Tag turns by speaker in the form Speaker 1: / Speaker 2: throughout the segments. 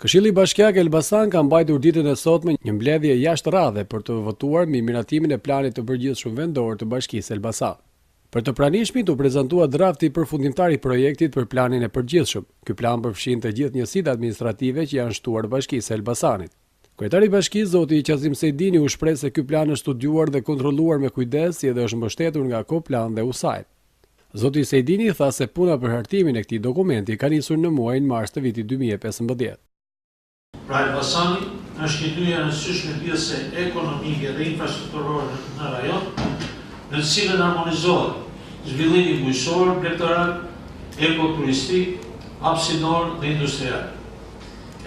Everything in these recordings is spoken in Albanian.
Speaker 1: Këshilli Bashkiak Elbasan ka mbajtur ditën e sotme një mbledhje jashtë për të votuar mbi miratimin e planit të përgjithshëm vendor të Bashkisë Elbasan. Për të pranishmit u prezantua drafti përfundimtar i projektit për planin e përgjithshëm. Ky plan përfshin të gjithë njësitë administrative që janë shtuar Bashkisë Elbasanit. Kryetari i Bashkisë, zoti Qazim Sejdini, u shpreh se ky plan është studiuar dhe kontrolluar me kujdes, si dhe është mbështetur nga Koplan dhe USAID. Zoti Sejdini tha se puna për hartimin e këtij dokumenti ka nisur në muajin mars të vitit 2015.
Speaker 2: Pra Elbasani është një dyja rëndësishme pjesë ekonomike dhe infrastrukturore në rajon, në të cilën harmonizohet zhvillimi bujqësor, blegëtarak, ekoturistik, hapësinor dhe industrial.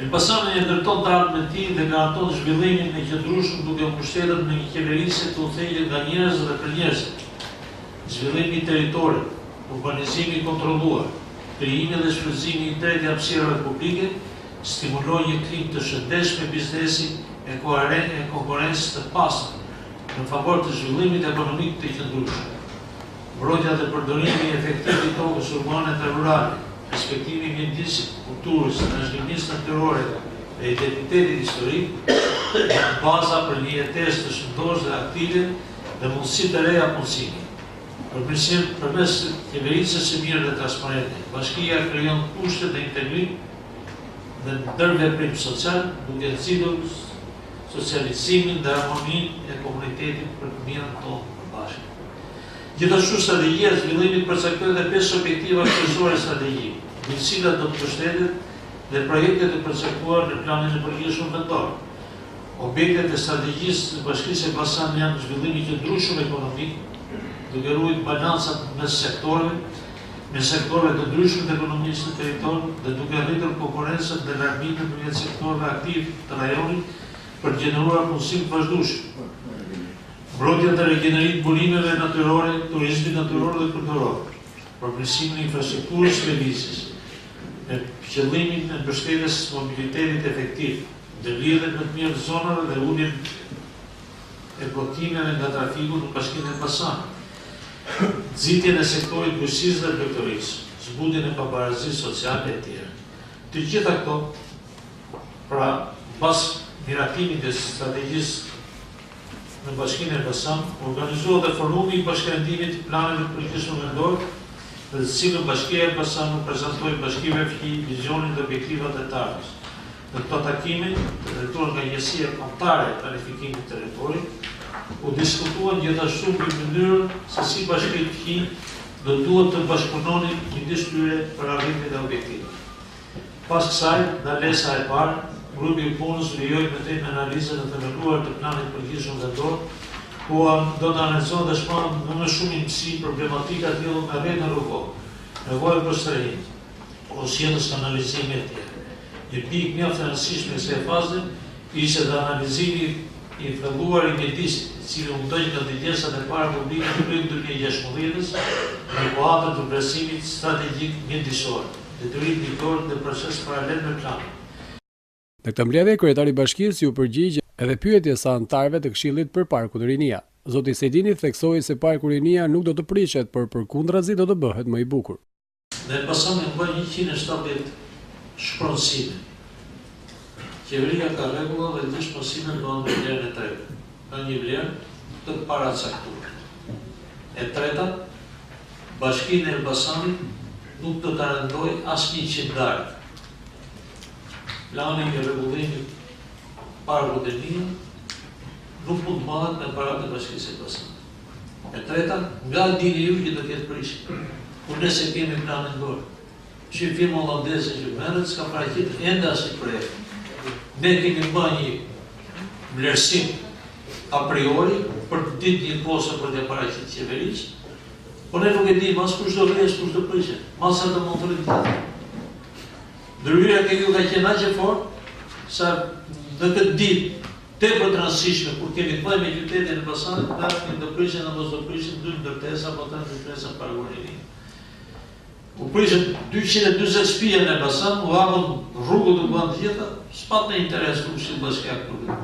Speaker 2: Elbasani e ndërton darkën e tij dhe garanton zhvillimin e qëndrueshëm duke u mbështetur në një qeverisje të udhëhequr nga njerëz dhe për njerëz. Zhvillimi i territorit, urbanizimi i kontrolluar, krijimi dhe shfrytëzimi i drejtë i hapësirave publike stimuloj një klim të shëndetshëm biznesi e konkurrencës të pastër në favor të zhvillimit ekonomik të qëndrueshëm. Mbrojtja dhe përdorimi efektiv i tokës urbane dhe rurale, respektimi i mjedisit, kulturës, trashëgimisë natyrore dhe identitetit historik janë baza për një jetesë të shëndosh dhe aktive dhe mundësi të reja punësimi. Përmes qeverisjes së mirë dhe transparente, Bashkia krijon kushte dhe integrim dhe ndërveprim social, duke nxjerrur socializimin dhe harmoninë e komunitetit për të mirën tonë përbashkët. Gjithashtu strategjia e zhvillimit përcakton edhe 5 objektiva kryesore strategjike, me të cilat do të mbështetet dhe projektet e përcaktuar në planin e përgjithshëm vendor. Objektet e strategjisë së Bashkisë Elbasan janë zhvillimi i qëndrueshëm ekonomik, duke ruajtur balancat mes sektorëve, me sektorëve të ndryshme të ekonomisë në territor dhe duke arritur konkurrencën dhe larmimin ndërmjet sektorëve aktiv të rajonit për të gjeneruar punësim të vazhdueshëm. Mbrojtja dhe regenerimit të burimeve natyrore, turizmit natyror dhe kulturor, përmirësimin e infrastrukturës lëvizjes, me qëllimin e mbështetjes së mobilitetit efektiv, ndërlidhjen më të mirë të zonave dhe uljen e bllokimeve nga trafiku në Bashkinë Elbasan. Nxitjen e sektorit bujqësisë dhe blegëtarisë, zbutjen e pabarazisë sociale e tjera. Të gjitha këto, pra pas miratimit të strategjisë në Bashkinë Elbasan, organizohet dhe formumi i bashkëndimit të planeve të përgjithshëm vendor, dhe të cilën Bashkia Elbasan u prezantoi bashkive fqi vizionin dhe objektivat e të ardhmes. Në këto takime, të drejtuar nga Njësia Kombëtare e Planifikimit të Territorit, u diskutuan gjithashtu për mënyrën se si bashkitë fqi do duhet të bashkëpunonin midis tyre për arritjen e objektiveve. Pas kësaj, ndalesa e parë, grupi i punës lijoi me temë analizën e themeluar të planit përgjithshëm vendor, ku do të analizojnë dhe shpallën më shumë imësi problematika të lidhur me rrjetin rrugor, nevojën për strehim, ose kanalizimi e tjerë. Një pikë mjaft e rëndësishme se e faze ishte dhe analizimi i thelluar i mjedisit, i cili u ndonjë nga dëgjesat e para publike të prej 2016 në kuadër të vlerësimit strategjik mjedisor, detyrim ligjor dhe proces paralel me planin.
Speaker 1: Në këtë mbledhje, kryetari i Bashkisë u përgjigj edhe pyetjes së anëtarëve të Këshillit për Parkun Rinia. Zoti Sejdini theksoi se Parku Rinia nuk do të prishet, por përkundrazi do të bëhet më i bukur.
Speaker 2: Dhe Elbasani bën 170 shpronësime. Qeveria ka rregulla dhe gjithë shpronësimet bëhen me vlerën e tretë. Ka një vlerë të paracaktuar. E treta, Bashkia e Elbasanit nuk do të arrendojë asnjë qendar. Plani i rregullimit Parkut Rinia nuk mund të marret me paratë e Bashkisë Elbasanit. E treta, nga dini ju që do të ketë prishje. Por nëse kemi planin dorë, që firma holandeze që merret s'ka paraqitur ende asnjë projekt. Ne kemi bërë një vlerësim a priori për të ditë një posa për të paraqitur qeverisë, por ne nuk e dim as kush do rresë, kush do prishet, masa të autoritetit. Ndërhyrja ke ju ka qenë aq e fortë sa në këtë ditë tepër të rëndësishme kur kemi të bëjmë me qytetin e Elbasanit, dashni do prishen apo do prishen dy ndërtesa apo tre ndërtesa parkurinë. U prishën 240 shtëpi në Elbasan, u hapën rrugët u bën të gjitha, s'pat në interes Këshilli Bashkiak këtu.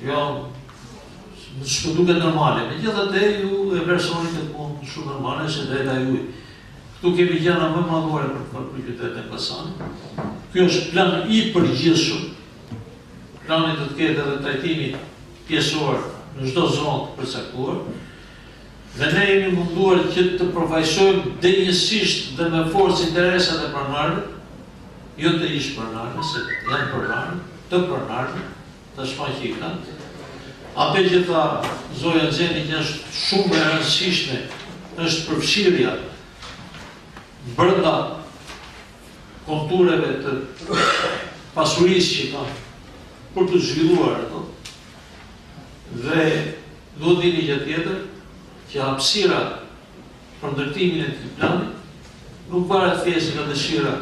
Speaker 2: Jo, më duket normale. Megjithatë ju e vlerësoni këtë punë shumë normale, se drejta juaj. Këtu kemi gjëra më madhore për qytetin e Elbasanit. Ky është plan i përgjithshëm. Plani do të ketë edhe trajtimi pjesëor në çdo zonë të përcaktuar. Dhe ne jemi munduar që të përfaqësojmë denjësisht dhe me forcë interesat e pronarëve, jo të ish pronarëve, se janë pronarë, të pronarëve, të shfaqika. Atë që tha Zoja Xheni që është shumë e rëndësishme, është përfshirja brenda kontureve të pasurisë që kanë për të zhvilluar ato. Dhe duhet dini gjë tjetër, që hapësira për ndërtimin e këtij plani nuk varet thjesht nga dëshira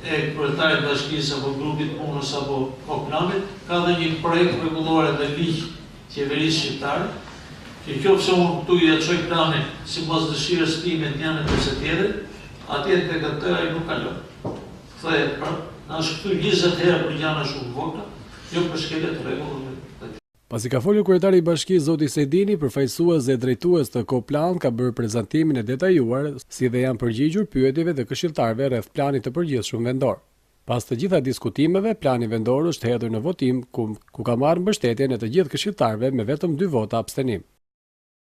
Speaker 2: e kryetarit të bashkisë apo grupit punës apo planit, ka dhe një projekt rregullore dhe ligj qeverisë shqiptare, që nëse unë këtu ja çoj planin sipas dëshirës time të janë të tjetër, atje tek atë ai nuk kalon. Kthehet pra, na është këtu 20 herë për gjëra shumë vogla, jo për shkelje të rregullave.
Speaker 1: Pasi ka folur kryetari i bashkisë zoti Sedini, përfaqësues dhe drejtues të Koplan ka bërë prezantimin e detajuar, si dhe janë përgjigjur pyetjeve të këshilltarëve rreth planit të përgjithshëm vendor. Pas të gjitha diskutimeve, plani vendor është hedhur në votim ku ka marrë mbështetjen e të gjithë këshilltarëve me vetëm 2 vota abstenim.